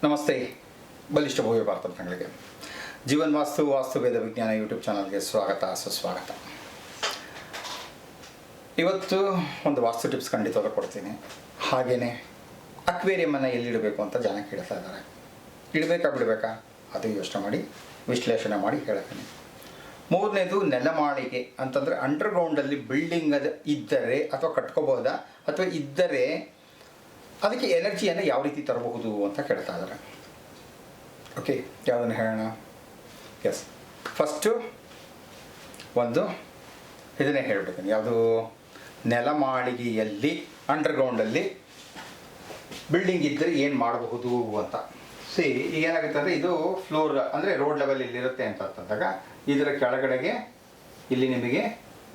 ನಮಸ್ತೆ. ಬಲಿಷ್ಠ ಭವ್ಯ ಭಾರತ ತಂಗಳಿಗೆ ಜೀವನ್ ವಾಸ್ತು ವೇದ ವಿಜ್ಞಾನ ಯೂಟ್ಯೂಬ್ ಚಾನಲ್ಗೆ ಸ್ವಾಗತ ಸುಸ್ವಾಗತ. ಇವತ್ತು ಒಂದು ವಾಸ್ತು ಟಿಪ್ಸ್ ಖಂಡಿತವಾಗಿ ಕೊಡ್ತೀನಿ. ಹಾಗೆಯೇ ಅಕ್ವೇರಿಯಮನ್ನು ಎಲ್ಲಿಡಬೇಕು ಅಂತ ಜನ ಕೇಳ್ತಾ ಇದ್ದಾರೆ. ಇಡಬೇಕಾ ಬಿಡಬೇಕಾ ಅದು ಯೋಚನೆ ಮಾಡಿ ವಿಶ್ಲೇಷಣೆ ಮಾಡಿ ಹೇಳ್ತೀನಿ. ಮೂರನೇದು ನೆಲಮಾಳಿಗೆ ಅಂತಂದರೆ ಅಂಡರ್ಗ್ರೌಂಡಲ್ಲಿ ಬಿಲ್ಡಿಂಗ್ ಇದ್ದರೆ ಅಥವಾ ಕಟ್ಕೋಬಹುದಾ ಅಥವಾ ಇದ್ದರೆ ಅದಕ್ಕೆ ಎನರ್ಜಿಯನ್ನು ಯಾವ ರೀತಿ ತರಬಹುದು ಅಂತ ಕೇಳ್ತಾ ಇದ್ದಾರೆ. ಓಕೆ, ಯಾವುದನ್ನು ಹೇಳೋಣ? ಎಸ್, ಫಸ್ಟು ಒಂದು ಇದನ್ನೇ ಹೇಳ್ಬಿಡ್ತೀನಿ. ಯಾವುದು? ನೆಲಮಾಳಿಗೆಯಲ್ಲಿ ಅಂಡರ್ಗ್ರೌಂಡಲ್ಲಿ ಬಿಲ್ಡಿಂಗ್ ಇದ್ದರೆ ಏನು ಮಾಡಬಹುದು ಅಂತ. ಈಗ ಏನಾಗುತ್ತೆ ಅಂದರೆ ಇದು ಫ್ಲೋರ್ ಅಂದರೆ ರೋಡ್ ಲೆವೆಲ್ ಇಲ್ಲಿರುತ್ತೆ ಅಂತಂದಾಗ ಇದರ ಕೆಳಗಡೆಗೆ ಇಲ್ಲಿ ನಿಮಗೆ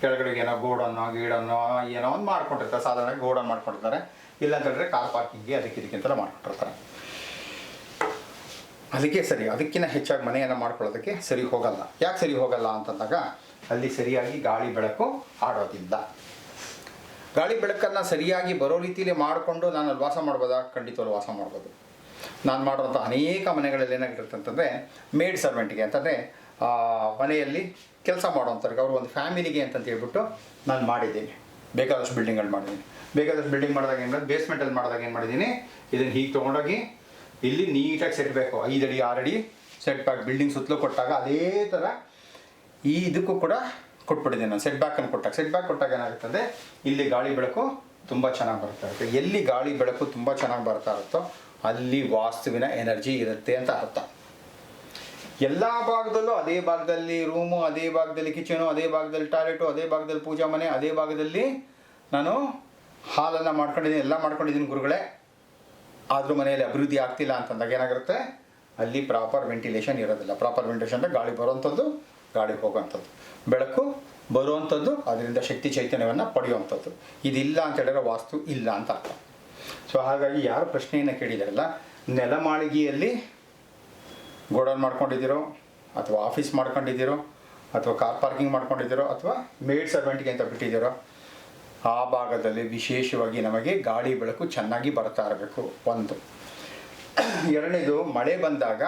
ಕೆಳಗಡೆಗೆ ಏನೋ ಗೋಡನ್ನು ಗೀಡನ್ನು ಏನೋ ಒಂದು ಮಾಡ್ಕೊಂಡಿರ್ತಾರೆ. ಸಾಧಾರಣ ಗೋಡನ್ ಮಾಡ್ಕೊಂಡಿರ್ತಾರೆ. ಇಲ್ಲ ಅಂತ ಹೇಳಿದ್ರೆ ಕಾರ್ ಪಾರ್ಕಿಂಗ್ಗೆ ಇದಕ್ಕೆಲ್ಲ ಮಾಡ್ಕೊಂಡಿರ್ತಾರೆ. ಅದಕ್ಕೆ ಸರಿ, ಅದಕ್ಕಿಂತ ಹೆಚ್ಚಾಗಿ ಮನೆಯನ್ನು ಮಾಡ್ಕೊಳ್ಳೋದಕ್ಕೆ ಸರಿ ಹೋಗಲ್ಲ. ಯಾಕೆ ಸರಿ ಹೋಗಲ್ಲ ಅಂತಂದಾಗ ಅಲ್ಲಿ ಸರಿಯಾಗಿ ಗಾಳಿ ಬೆಳಕು ಆಡೋದಿಲ್ಲ. ಗಾಳಿ ಬೆಳಕನ್ನು ಸರಿಯಾಗಿ ಬರೋ ರೀತಿಯಲ್ಲಿ ಮಾಡಿಕೊಂಡು ನಾನು ಅಲ್ಲಿ ವಾಸ ಮಾಡ್ಬೋದಾ? ಖಂಡಿತವಾಗ್ಲೂ ವಾಸ ಮಾಡ್ಬೋದು. ನಾನು ಮಾಡುವಂಥ ಅನೇಕ ಮನೆಗಳಲ್ಲಿ ಏನಾಗಿರುತ್ತೆ ಅಂತಂದರೆ ಮೇಡ್ ಸರ್ವೆಂಟ್ಗೆ ಅಂತಂದರೆ ಮನೆಯಲ್ಲಿ ಕೆಲಸ ಮಾಡುವಂಥವ್ರಿಗೆ ಅವರು ಒಂದು ಫ್ಯಾಮಿಲಿಗೆ ಅಂತಂತ ಹೇಳ್ಬಿಟ್ಟು ನಾನು ಮಾಡಿದ್ದೀನಿ. ಬೇಕಾದಷ್ಟು ಬಿಲ್ಡಿಂಗ್ಗಳು ಮಾಡಿದ್ದೀನಿ. ಬೇಕಾದಷ್ಟು ಬಿಲ್ಡಿಂಗ್ ಮಾಡಿದಾಗ ಏನು ಮಾಡಿದೆ, ಬೇಸ್ಮೆಂಟಲ್ಲಿ ಮಾಡಿದಾಗ ಏನು ಮಾಡಿದ್ದೀನಿ, ಇದನ್ನು ಹೀಗೆ ತೊಗೊಂಡೋಗಿ ಇಲ್ಲಿ ನೀಟಾಗಿ ಸೆಟ್ ಬೇಕು. 5 ಅಡಿ 6 ಅಡಿ ಸೆಟ್ ಬ್ಯಾಕ್ ಬಿಲ್ಡಿಂಗ್ ಸುತ್ತಲೂ ಕೊಟ್ಟಾಗ ಅದೇ ಥರ ಈ ಇದಕ್ಕೂ ಕೂಡ ಕೊಟ್ಬಿಟ್ಟಿದ್ದೀನಿ ನಾನು. ಸೆಟ್ ಬ್ಯಾಕನ್ನು ಕೊಟ್ಟಾಗ ಏನಾಗುತ್ತೆ ಅಂದರೆ ಇಲ್ಲಿ ಗಾಳಿ ಬೆಳಕು ತುಂಬ ಚೆನ್ನಾಗಿ ಬರ್ತಾ ಇರುತ್ತೆ. ಎಲ್ಲಿ ಗಾಳಿ ಬೆಳಕು ತುಂಬ ಚೆನ್ನಾಗಿ ಬರ್ತಾ ಇರುತ್ತೋ ಅಲ್ಲಿ ವಾಸ್ತುವಿನ ಎನರ್ಜಿ ಇರುತ್ತೆ ಅಂತ ಅರ್ಥ. ಎಲ್ಲ ಭಾಗದಲ್ಲೂ ಅದೇ ಭಾಗದಲ್ಲಿ ರೂಮು, ಅದೇ ಭಾಗದಲ್ಲಿ ಕಿಚನು, ಅದೇ ಭಾಗದಲ್ಲಿ ಟಾಯ್ಲೆಟು, ಅದೇ ಭಾಗದಲ್ಲಿ ಪೂಜಾ ಮನೆ, ಅದೇ ಭಾಗದಲ್ಲಿ ನಾನು ಹಾಲನ್ನು ಮಾಡ್ಕೊಂಡಿದ್ದೀನಿ, ಎಲ್ಲ ಮಾಡ್ಕೊಂಡಿದ್ದೀನಿ ಗುರುಗಳೇ. ಆದರೂ ಮನೆಯಲ್ಲಿ ಅಭಿವೃದ್ಧಿ ಆಗ್ತಿಲ್ಲ ಅಂತಂದಾಗ ಏನಾಗಿರುತ್ತೆ, ಅಲ್ಲಿ ಪ್ರಾಪರ್ ವೆಂಟಿಲೇಷನ್ ಇರೋದಿಲ್ಲ. ಪ್ರಾಪರ್ ವೆಂಟಿಲೇಷನ್ ಅಂದರೆ ಗಾಳಿ ಬರುವಂಥದ್ದು, ಗಾಳಿ ಹೋಗುವಂಥದ್ದು, ಬೆಳಕು ಬರುವಂಥದ್ದು, ಅದರಿಂದ ಶಕ್ತಿ ಚೈತನ್ಯವನ್ನು ಪಡೆಯುವಂಥದ್ದು. ಇದಿಲ್ಲ ಅಂತ ಹೇಳಿದ್ರೆ ವಾಸ್ತು ಇಲ್ಲ ಅಂತ ಅರ್ಥ. ಸೊ ಹಾಗಾಗಿ ಯಾರು ಪ್ರಶ್ನೆಯನ್ನು ಕೇಳಿದಾರಲ್ಲ, ನೆಲಮಾಳಿಗೆಯಲ್ಲಿ ಗೋಡೌನ್ ಮಾಡ್ಕೊಂಡಿದ್ದೀರೋ ಅಥವಾ ಆಫೀಸ್ ಮಾಡ್ಕೊಂಡಿದ್ದೀರೋ ಅಥವಾ ಕಾರ್ ಪಾರ್ಕಿಂಗ್ ಮಾಡ್ಕೊಂಡಿದ್ದೀರೋ ಅಥವಾ ಮೇಡ್ ಸರ್ವೆಂಟ್ಗೆ ಅಂತ ಬಿಟ್ಟಿದ್ದೀರೋ ಆ ಭಾಗದಲ್ಲಿ ವಿಶೇಷವಾಗಿ ನಮಗೆ ಗಾಳಿ ಬೆಳಕು ಚೆನ್ನಾಗಿ ಬರ್ತಾ ಇರಬೇಕು. ಒಂದು. ಎರಡನೇದು, ಮಳೆ ಬಂದಾಗ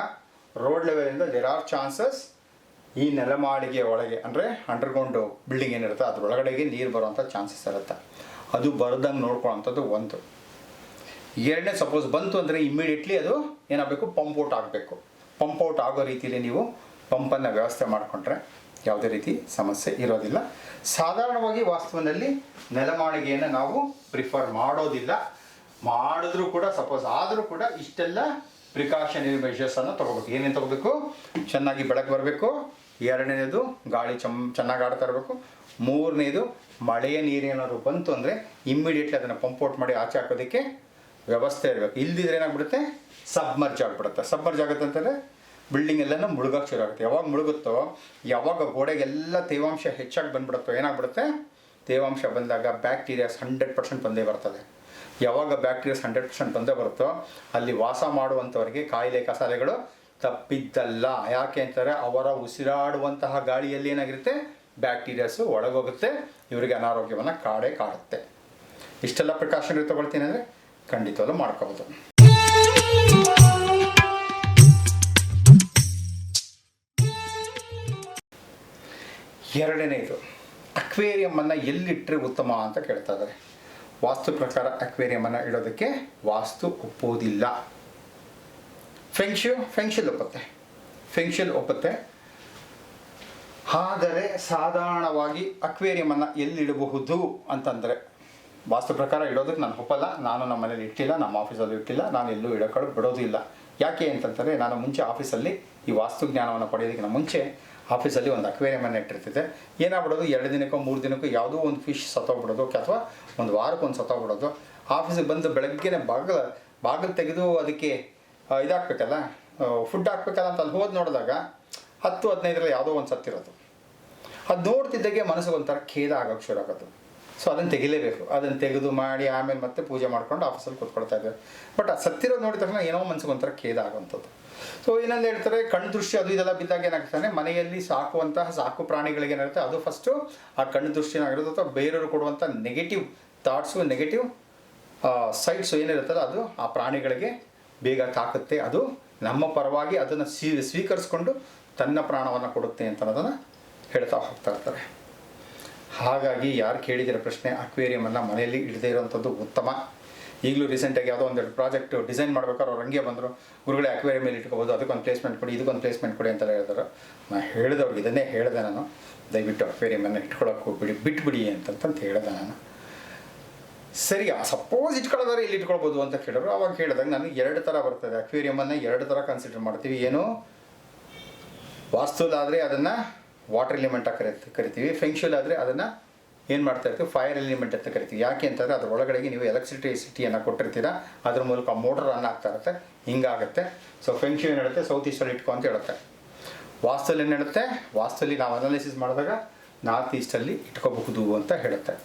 ರೋಡ್ ಲೆವೆಲಿಂದ ದೇರ್ ಆರ್ ಚಾನ್ಸಸ್ ಈ ನೆಲಮಾಳಿಗೆ ಒಳಗೆ ಅಂದರೆ ಅಂಡರ್ಗ್ರೌಂಡು ಬಿಲ್ಡಿಂಗ್ ಏನಿರುತ್ತೆ ಅದರೊಳಗಡೆಗೆ ನೀರು ಬರುವಂಥ ಚಾನ್ಸಸ್ ಇರುತ್ತೆ. ಅದು ಬರದಂಗೆ ನೋಡ್ಕೊಳ್ಳೋಂಥದ್ದು ಒಂದು. ಎರಡನೇ, ಸಪೋಸ್ ಬಂತು ಅಂದರೆ ಇಮ್ಮಿಡಿಯೇಟ್ಲಿ ಅದು ಏನಾಗಬೇಕು, ಪಂಪ್ಔಟ್ ಆಗಬೇಕು. ಪಂಪ್ಔಟ್ ಆಗೋ ರೀತಿಯಲ್ಲಿ ನೀವು ಪಂಪನ್ನು ವ್ಯವಸ್ಥೆ ಮಾಡಿಕೊಂಡ್ರೆ ಯಾವುದೇ ರೀತಿ ಸಮಸ್ಯೆ ಇರೋದಿಲ್ಲ. ಸಾಧಾರಣವಾಗಿ ವಾಸ್ತುವಿನಲ್ಲಿ ನೆಲಮಾಳಿಗೆಯನ್ನು ನಾವು ಪ್ರಿಫರ್ ಮಾಡೋದಿಲ್ಲ. ಮಾಡಿದ್ರೂ ಕೂಡ ಸಪೋಸ್ ಆದರೂ ಕೂಡ ಇಷ್ಟೆಲ್ಲ ಪ್ರಿಕಾಷನರಿ ಮೆಷರ್ಸನ್ನು ತೊಗೋಬೇಕು. ಏನೇನು ತೊಗೋಬೇಕು? ಚೆನ್ನಾಗಿ ಬೆಳಕು ಬರಬೇಕು. ಎರಡನೇದು ಗಾಳಿ ಚೆನ್ನಾಗಿ ಆಡ್ತಾ ಇರಬೇಕು. ಮೂರನೇದು, ಮಳೆಯ ನೀರೇನಾದ್ರು ಬಂತು ಅಂದರೆ ಇಮ್ಮಿಡಿಯೇಟ್ಲಿ ಅದನ್ನು ಪಂಪ್ಔಟ್ ಮಾಡಿ ಆಚೆ ಹಾಕೋದಕ್ಕೆ ವ್ಯವಸ್ಥೆ ಇರಬೇಕು. ಇಲ್ದಿದ್ರೆ ಏನಾಗ್ಬಿಡುತ್ತೆ, ಸಬ್ಮರ್ಜ್ ಆಗಿಬಿಡುತ್ತೆ. ಸಬ್ಮರ್ಜ್ ಆಗುತ್ತೆ ಅಂತಂದರೆ ಬಿಲ್ಡಿಂಗ್ ಎಲ್ಲನೂ ಮುಳುಗೋಕ್ಕೆ ಶುರು ಆಗುತ್ತೆ. ಯಾವಾಗ ಮುಳುಗುತ್ತೋ, ಯಾವಾಗ ಗೋಡೆಗೆಲ್ಲ ತೇವಾಂಶ ಹೆಚ್ಚಾಗಿ ಬಂದ್ಬಿಡುತ್ತೋ ಏನಾಗ್ಬಿಡುತ್ತೆ, ತೇವಾಂಶ ಬಂದಾಗ ಬ್ಯಾಕ್ಟೀರಿಯಾಸ್ 100% ಬಂದೇ ಬರ್ತದೆ. ಯಾವಾಗ ಬ್ಯಾಕ್ಟೀರಿಯಾಸ್ 100% ಬಂದೇ ಬರುತ್ತೋ ಅಲ್ಲಿ ವಾಸ ಮಾಡುವಂಥವ್ರಿಗೆ ಕಾಯಿಲೆ ಕಸಾಲೆಗಳು ತಪ್ಪಿದ್ದಲ್ಲ. ಯಾಕೆ ಅಂತಾರೆ, ಅವರ ಉಸಿರಾಡುವಂತಹ ಗಾಳಿಯಲ್ಲಿ ಏನಾಗಿರುತ್ತೆ, ಬ್ಯಾಕ್ಟೀರಿಯಾಸು ಒಳಗೋಗುತ್ತೆ, ಇವರಿಗೆ ಅನಾರೋಗ್ಯವನ್ನು ಕಾಡುತ್ತೆ. ಇಷ್ಟೆಲ್ಲ ಪ್ರಿಕಾಷನರಿ ತೊಗೊಳ್ತೀನಿ ಅಂದರೆ ಖಂಡಿತವಾಗ್ಲೂ ಮಾಡ್ಕೋಬೋದು. ಎರಡನೇದು, ಅಕ್ವೇರಿಯಮನ್ನು ಎಲ್ಲಿಟ್ಟರೆ ಉತ್ತಮ ಅಂತ ಕೇಳ್ತಾ ಇದ್ದಾರೆ. ವಾಸ್ತು ಪ್ರಕಾರ ಅಕ್ವೇರಿಯಮನ್ನು ಇಡೋದಕ್ಕೆ ವಾಸ್ತು ಒಪ್ಪೋದಿಲ್ಲ. ಫೆಂಕ್ಷಲ್ ಒಪ್ಪುತ್ತೆ. ಆದರೆ ಸಾಧಾರಣವಾಗಿ ಅಕ್ವೇರಿಯಮನ್ನು ಎಲ್ಲಿಡಬಹುದು ಅಂತಂದರೆ ವಾಸ್ತು ಪ್ರಕಾರ ಇಡೋದಕ್ಕೆ ನಾನು ಒಪ್ಪಲ್ಲ. ನಾನು ನಮ್ಮ ಮನೇಲಿ ಇಟ್ಟಿಲ್ಲ, ನಮ್ಮ ಆಫೀಸಲ್ಲಿ ಇಟ್ಟಿಲ್ಲ, ನಾನು ಎಲ್ಲೂ ಇಡೋಕ್ಕೆ ಬಿಡೋದಿಲ್ಲ. ಯಾಕೆ ಅಂತಂದರೆ ನಾನು ಮುಂಚೆ ಆಫೀಸಲ್ಲಿ ಈ ವಾಸ್ತು ಜ್ಞಾನವನ್ನು ಪಡೆಯೋದಕ್ಕಿಂತ ಮುಂಚೆ ಆಫೀಸಲ್ಲಿ ಒಂದು ಅಕ್ವೇರಿಯಮನ್ನು ಇಟ್ಟಿರ್ತಿದ್ದೆ. ಏನಾಗ್ಬಿಡೋದು, 2 ದಿನಕ್ಕೋ 3 ದಿನಕ್ಕೋ ಯಾವುದೋ ಒಂದು ಫಿಶ್ ಸತ್ತೋಗ್ಬಿಡೋದು ಅಥವಾ ಒಂದು ವಾರಕ್ಕೊಂದು ಸತ್ತೋಗ್ಬಿಡೋದು. ಆಫೀಸಿಗೆ ಬಂದು ಬೆಳಗ್ಗೆನೇ ಬಾಗಿಲು ತೆಗೆದು ಅದಕ್ಕೆ ಇದಾಗಬೇಕಲ್ಲ, ಫುಡ್ ಹಾಕ್ಬೇಕಲ್ಲ ಅಂತ ಅಲ್ಲಿ ಹೋಗಿ ನೋಡಿದಾಗ 10-15ರಲ್ಲಿ ಯಾವುದೋ ಒಂದು ಸತ್ತಿರೋದು. ಅದು ನೋಡ್ತಿದ್ದಾಗೆ ಮನಸ್ಸಿಗೆ ಒಂಥರ ಖೇದ ಆಗೋಕ್ಕೆ ಶುರು ಆಗೋದು. ಸೊ ಅದನ್ನು ತೆಗಿಲೇಬೇಕು. ಅದನ್ನು ತೆಗೆದು ಮಾಡಿ ಆಮೇಲೆ ಮತ್ತೆ ಪೂಜೆ ಮಾಡ್ಕೊಂಡು ಆಫೀಸಲ್ಲಿ ಕೂತ್ಕೊಳ್ತಾ ಇದ್ದೇವೆ. ಬಟ್ ಆ ಸತ್ತಿರೋದು ನೋಡಿದ ತಕ್ಷಣ ಏನೋ ಮನಸ್ಸಿಗೆ ಒಂಥರ ಖೇದ ಆಗುವಂಥದ್ದು. ಸೊ ಇನ್ನೊಂದು ಹೇಳ್ತಾರೆ, ಕಣ್ಣು ದೃಷ್ಟಿ ಅದು ಇದೆಲ್ಲ ಬಿದ್ದಾಗ ಏನಾಗ್ತಾನೆ, ಮನೆಯಲ್ಲಿ ಸಾಕು ಪ್ರಾಣಿಗಳಿಗೆ ಏನಿರುತ್ತೆ ಅದು ಫಸ್ಟು ಆ ಕಣ್ಣು ದೃಷ್ಟಿನಾಗಿರೋದು ಅಥವಾ ಬೇರೆಯವರು ಕೊಡುವಂಥ ನೆಗೆಟಿವ್ ಥಾಟ್ಸು, ನೆಗೆಟಿವ್ ಸೈಡ್ಸು ಏನಿರುತ್ತಲ್ಲ ಅದು ಆ ಪ್ರಾಣಿಗಳಿಗೆ ಬೇಗ ತಾಕುತ್ತೆ, ಅದು ನಮ್ಮ ಪರವಾಗಿ ಅದನ್ನು ಸ್ವೀಕರಿಸ್ಕೊಂಡು ತನ್ನ ಪ್ರಾಣವನ್ನು ಕೊಡುತ್ತೆ ಅಂತ ಅನ್ನೋದನ್ನು ಹೇಳ್ತಾ ಹೋಗ್ತಾ ಇರ್ತಾರೆ. ಹಾಗಾಗಿ ಯಾರು ಕೇಳಿದಿರೋ ಪ್ರಶ್ನೆ, ಅಕ್ವೇರಿಯಮನ್ನು ಮನೆಯಲ್ಲಿ ಇಡದೇ ಇರೋವಂಥದ್ದು ಉತ್ತಮ. ಈಗಲೂ ರೀಸೆಂಟಾಗಿ ಯಾವುದೋ ಒಂದೆರಡು ಪ್ರಾಜೆಕ್ಟ್ ಡಿಸೈನ್ ಮಾಡ್ಬೇಕಾದ್ರೆ ಅವ್ರು ಹಂಗೆ ಬಂದರು, ಗುರುಗಳೇ ಅಕ್ವೇರಿಯಂ ಮೇಲೆ ಇಟ್ಕೋಬೋದು, ಅದಕ್ಕೊಂದು ಪ್ಲೇಸ್ಮೆಂಟ್ ಕೊಡಿ, ಇದಕ್ಕೊಂದು ಪ್ಲೇಸ್ಮೆಂಟ್ ಕೊಡಿ ಅಂತೆಲ್ಲ ಹೇಳಿದ್ರು. ನಾನು ಹೇಳಿದವ್ರಿಗೆ ಇದನ್ನೇ ಹೇಳಿದೆ ನಾನು, ದಯವಿಟ್ಟು ಅಕ್ವೇರಿಯಮನ್ನು ಇಟ್ಕೊಳ್ಳೋಕೆ ಹೋಗ್ಬಿಡಿ, ಬಿಟ್ಬಿಡಿ ಅಂತಂತ ಹೇಳಿದೆ ನಾನು. ಸರಿ, ಸಪೋಸ್ ಇಟ್ಕೊಳ್ಳೋದಾದ್ರೆ ಇಲ್ಲಿ ಇಟ್ಕೊಳ್ಬೋದು ಅಂತ ಕೇಳಿದ್ರು. ಅವಾಗ ಹೇಳಿದಾಗ ನಾನು 2 ಥರ ಬರ್ತದೆ, ಅಕ್ವೇರಿಯಮನ್ನು 2 ಥರ ಕನ್ಸಿಡರ್ ಮಾಡ್ತೀವಿ. ಏನು, ವಾಸ್ತುಲಾದರೆ ಅದನ್ನು ವಾಟರ್ ಎಲಿಮೆಂಟ್ ಕರಿತೀವಿ, ಫೆಂಕ್ಷುಲ್ ಆದರೆ ಅದನ್ನು ಏನು ಮಾಡ್ತಾ ಇರ್ತೀವಿ, ಫೈರ್ ಎಲಿಮೆಂಟ್ ಅಂತ ಕರಿತೀವಿ. ಯಾಕೆ ಅಂತಂದರೆ ಅದ್ರ ಒಳಗಡೆಗೆ ನೀವು ಎಲೆಕ್ಟ್ರಿಸಿಟಿಯನ್ನು ಕೊಟ್ಟಿರ್ತೀರ, ಅದ್ರ ಮೂಲಕ ಮೋಟರ್ ರನ್ ಆಗ್ತಾ ಇರುತ್ತೆ, ಹಿಂಗಾಗುತ್ತೆ. ಸೊ ಫೆಂಕ್ಷು ಏನು ಹೇಳುತ್ತೆ, ಸೌತ್ ಈಸ್ಟಲ್ಲಿ ಇಟ್ಕೊ ಅಂತ ಹೇಳುತ್ತೆ. ವಾಸ್ತುಲಿ ಏನು ಹೇಳುತ್ತೆ, ವಾಸ್ತುಲಿ ನಾವು ಅನಾಲಿಸಿಸ್ ಮಾಡಿದಾಗ ನಾರ್ತ್ ಈಸ್ಟಲ್ಲಿ ಇಟ್ಕೋಬಹುದು ಅಂತ ಹೇಳುತ್ತೆ.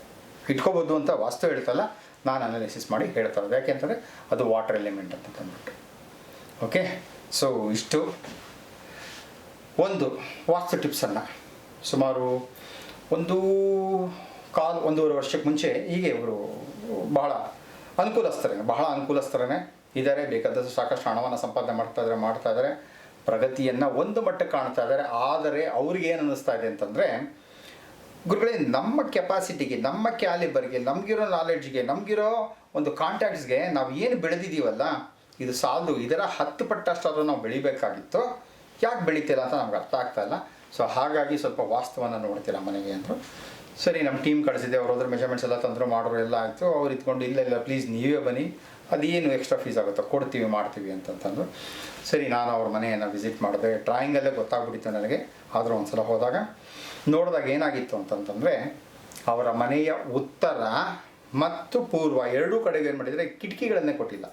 ಇಟ್ಕೋಬೋದು ಅಂತ ವಾಸ್ತು ಹೇಳ್ತಲ್ಲ, ನಾನು ಅನಾಲಿಸಿಸ್ ಮಾಡಿ ಹೇಳ್ತಾ ಇರೋದು. ಯಾಕೆ ಅಂತಂದರೆ ಅದು ವಾಟರ್ ಎಲಿಮೆಂಟ್ ಅಂತ ತಂದ್ಬಿಟ್ಟು. ಓಕೆ, ಸೊ ಇಷ್ಟು ಒಂದು ವಾಸ್ತು ಟಿಪ್ಸನ್ನು ಸುಮಾರು 1.25 ವರ್ಷಕ್ಕೆ ಮುಂಚೆ ಹೀಗೆ ಇವರು ಬಹಳ ಅನುಕೂಲಸ್ಥರೇ ಇದ್ದಾರೆ. ಬೇಕಾದಷ್ಟು ಸಾಕಷ್ಟು ಹಣವನ್ನು ಸಂಪಾದನೆ ಮಾಡ್ತಾ ಇದ್ದಾರೆ, ಪ್ರಗತಿಯನ್ನು ಒಂದು ಮಟ್ಟಕ್ಕೆ ಕಾಣ್ತಾ ಇದ್ದಾರೆ. ಆದರೆ ಅವ್ರಿಗೆ ಏನು ಅನ್ನಿಸ್ತಾ ಇದೆ ಅಂತಂದರೆ, ಗುರುಗಳೇ ನಮ್ಮ ಕೆಪಾಸಿಟಿಗೆ, ನಮ್ಮ ಕ್ಯಾಲಿಬರ್ಗೆ, ನಮಗಿರೋ ನಾಲೆಡ್ಜ್ಗೆ, ನಮಗಿರೋ ಒಂದು ಕಾಂಟ್ಯಾಕ್ಟ್ಸ್ಗೆ ನಾವು ಏನು ಬೆಳೆದಿದ್ದೀವಲ್ಲ ಇದು ಸಾಲದು, ಇದರ 10 ಪಟ್ಟಷ್ಟಾದರೂ ನಾವು ಬೆಳಿಬೇಕಾಗಿತ್ತು, ಯಾಕೆ ಬೆಳೀತಿಲ್ಲ ಅಂತ ನಮ್ಗೆ ಅರ್ಥ ಆಗ್ತಾ ಇಲ್ಲ. ಸೊ ಹಾಗಾಗಿ ಸ್ವಲ್ಪ ವಾಸ್ತವವನ್ನು ನೋಡ್ತೀರಾ ಮನೆಗೆ ಅಂದರು. ಸರಿ, ನಮ್ಮ ಟೀಮ್ ಕಳಿಸಿದೆ, ಅವ್ರು ಹೋದ್ರೆ ಮೆಜರ್ಮೆಂಟ್ಸ್ ಎಲ್ಲ ತಂದರು, ಮಾಡೋರು ಎಲ್ಲ ಆಯಿತು. ಅವ್ರು ಇದ್ಕೊಂಡು ಇಲ್ಲ ಪ್ಲೀಸ್ ನೀವೇ ಬನ್ನಿ, ಅದೇನು ಎಕ್ಸ್ಟ್ರಾ ಫೀಸ್ ಆಗುತ್ತೋ ಕೊಡ್ತೀವಿ, ಮಾಡ್ತೀವಿ ಅಂತಂತಂದು. ಸರಿ, ನಾನು ಅವ್ರ ಮನೆಯನ್ನು ವಿಸಿಟ್ ಮಾಡಿದೆ. ಡ್ರಾಯಿಂಗಲ್ಲೇ ಗೊತ್ತಾಗ್ಬಿಟ್ಟಿತ್ತು ನನಗೆ. ಆದರೂ ಒಂದು ಸಲ ಹೋದಾಗ ನೋಡಿದಾಗ ಏನಾಗಿತ್ತು ಅಂತಂತಂದರೆ, ಅವರ ಮನೆಯ ಉತ್ತರ ಮತ್ತು ಪೂರ್ವ ಎರಡೂ ಕಡೆಗೆ ಏನು ಮಾಡಿದರೆ ಕಿಟಕಿಗಳನ್ನೇ ಕೊಟ್ಟಿಲ್ಲ.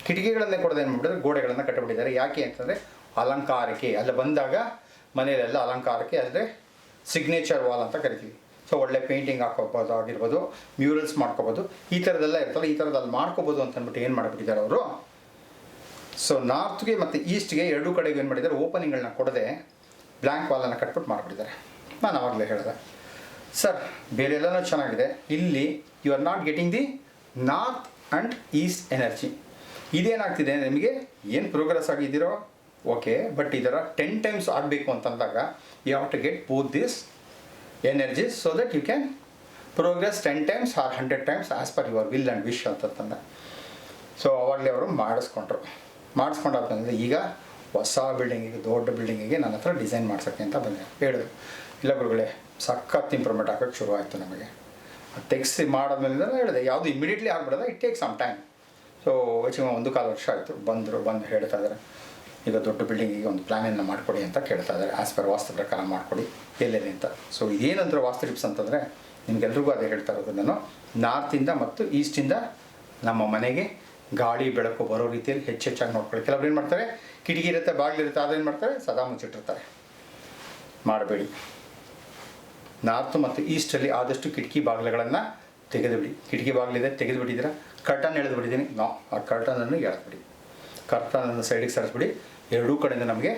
ಕಿಟಕಿಗಳನ್ನೇ ಕೊಡೋದು ಏನು ಮಾಡಿದರೆ ಗೋಡೆಗಳನ್ನು ಕಟ್ಟಿಬಿಟ್ಟಿದ್ದಾರೆ. ಯಾಕೆ ಅಂತಂದರೆ ಅಲಂಕಾರಕ್ಕೆ, ಅಲ್ಲಿ ಬಂದಾಗ ಮನೆಯಲ್ಲೆಲ್ಲ ಅಲಂಕಾರಕ್ಕೆ, ಅಂದರೆ ಸಿಗ್ನೇಚರ್ ವಾಲ್ ಅಂತ ಕರಿತೀವಿ. ಸೊ ಒಳ್ಳೆ ಪೇಂಟಿಂಗ್ ಹಾಕೋಬೋದು, ಆಗಿರ್ಬೋದು, ಮ್ಯೂರಲ್ಸ್ ಮಾಡ್ಕೋಬೋದು, ಈ ಥರದ್ದೆಲ್ಲ ಇರ್ತಲ್ಲ, ಈ ಥರದ್ದು ಅಲ್ಲಿ ಮಾಡ್ಕೋಬೋದು ಅಂತ ಅಂದ್ಬಿಟ್ಟು ಏನು ಮಾಡಿಬಿಟ್ಟಿದ್ದಾರೆ ಅವರು. ಸೊ ನಾರ್ತ್ಗೆ ಮತ್ತು ಈಸ್ಟ್ಗೆ ಎರಡೂ ಕಡೆಗೆ ಏನು ಮಾಡಿದ್ದಾರೆ, ಓಪನಿಂಗ್ಗಳನ್ನ ಕೊಡದೆ ಬ್ಲ್ಯಾಂಕ್ ವಾಲನ್ನು ಕಟ್ಬಿಟ್ಟು ಮಾಡಿಬಿಟ್ಟಿದ್ದಾರೆ. ನಾನು ಆವಾಗಲೇ ಹೇಳಿದೆ, ಸರ್ ಬೇರೆ ಎಲ್ಲನೂ ಚೆನ್ನಾಗಿದೆ, ಇಲ್ಲಿ you are not getting the north and east energy. ಇದೇನಾಗ್ತಿದೆ ನಿಮಗೆ, ಏನು ಪ್ರೋಗ್ರೆಸ್ ಆಗಿದ್ದೀರೋ ಓಕೆ, ಬಟ್ ಇದರ 10 ಟೈಮ್ಸ್ ಆಗಬೇಕು ಅಂತಂದಾಗ you have to get both this energies so that you can progress 10 times or 100 times as per your will and wish ಅಂತಂದ. So ಅವಾಗಲೇ ಅವರು ಮಾಡಿಸ್ಕೊಂಡಾದ್ಮೇಲೆ ಈಗ ಹೊಸ ಬಿಲ್ಡಿಂಗಿಗೆ, ದೊಡ್ಡ ಬಿಲ್ಡಿಂಗಿಗೆ ನನ್ನ ಹತ್ರ ಡಿಸೈನ್ ಮಾಡ್ಸೋಕ್ಕೆ ಅಂತ ಬಂದೆ. ಹೇಳಿದ್ರು, ಇಲ್ಲ ಗುರುಗಳೇ ಸಖತ್ ಇಂಪ್ರೂವ್ಮೆಂಟ್ ಆಗೋಕ್ಕೆ ಶುರು ಆಯಿತು ನಮಗೆ. ತೆಗ್ಸಿ ಮಾಡಾದ್ಮೇಲೆ ಹೇಳಿದೆ, ಯಾವುದು ಇಮಿಡಿಯೇಟ್ಲಿ ಆಗ್ಬಿಡೋದ, it take some time. So ಹೆಚ್ಚಿಗೆ 1.25 ವರ್ಷ ಆಯಿತು. ಬಂದು ಹೇಳ್ತಾ ಇದ್ದಾರೆ, ಈಗ ದೊಡ್ಡ ಬಿಲ್ಡಿಂಗಿಗೆ ಒಂದು ಪ್ಲ್ಯಾನನ್ನು ಮಾಡಿಕೊಡಿ ಅಂತ ಕೇಳ್ತಾ ಇದ್ದಾರೆ. ಆ್ಯಸ್ ಪರ್ ವಾಸ್ತು ಪ್ರಕಾರ ಮಾಡಿಕೊಡಿ ಎಲ್ಲೆಲ್ಲಿ ಅಂತ. ಸೊ ಇದೇನಂದ್ರೆ ವಾಸ್ತು ಟಿಪ್ಸ್ ಅಂತಂದರೆ ನಿಮಗೆಲ್ರಿಗೂ ಅದೇ ಹೇಳ್ತಾ ಇರೋದು ನಾನು, ನಾರ್ತಿಂದ ಮತ್ತು ಈಸ್ಟಿಂದ ನಮ್ಮ ಮನೆಗೆ ಗಾಳಿ ಬೆಳಕು ಬರೋ ರೀತಿಯಲ್ಲಿ ಹೆಚ್ಚೆಚ್ಚಾಗಿ ನೋಡ್ಕೊಳ್ಳಿ. ಕೆಲವ್ರು ಏನು ಮಾಡ್ತಾರೆ, ಕಿಟಕಿ ಇರುತ್ತೆ, ಬಾಗಿಲಿರುತ್ತೆ, ಅದೇನು ಮಾಡ್ತಾರೆ, ಸದಾ ಮುಚ್ಚಿಟ್ಟಿರ್ತಾರೆ. ಮಾಡಬೇಡಿ. ನಾರ್ತ್ ಮತ್ತು ಈಸ್ಟಲ್ಲಿ ಆದಷ್ಟು ಕಿಟಕಿ ಬಾಗಿಲುಗಳನ್ನು ತೆಗೆದುಬಿಡಿ. ಕಿಟಕಿ ಬಾಗಿಲಿದೆ ತೆಗೆದುಬಿಟ್ಟಿದ್ದೀರಾ, ಕರ್ಟನ್ ಎಳೆದುಬಿಟ್ಟಿದ್ದೀನಿ, ಆ ಕರ್ಟನನ್ನು ಎಳೆದ್ಬಿಡಿ, ಕರ್ಟನನ್ನು ಸೈಡಿಗೆ ಸರಿಸ್ಬಿಡಿ. ಎರಡೂ ಕಡೆಯಿಂದ ನಮಗೆ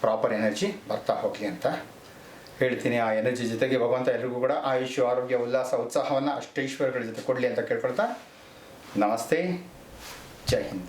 ಪ್ರಾಪರ್ ಎನರ್ಜಿ ಬರ್ತಾ ಹೋಗಲಿ ಅಂತ ಹೇಳ್ತೀನಿ. ಆ ಎನರ್ಜಿ ಜೊತೆಗೆ ಭಗವಂತ ಎಲ್ರಿಗೂ ಕೂಡ ಆಯುಷ್, ಆರೋಗ್ಯ, ಉಲ್ಲಾಸ, ಉತ್ಸಾಹವನ್ನು ಅಷ್ಟೈಶ್ವರ್ಯಗಳ ಜೊತೆ ಕೊಡಲಿ ಅಂತ ಕೇಳ್ಕೊಳ್ತಾ, ನಮಸ್ತೆ, ಜೈ ಹಿಂದ್.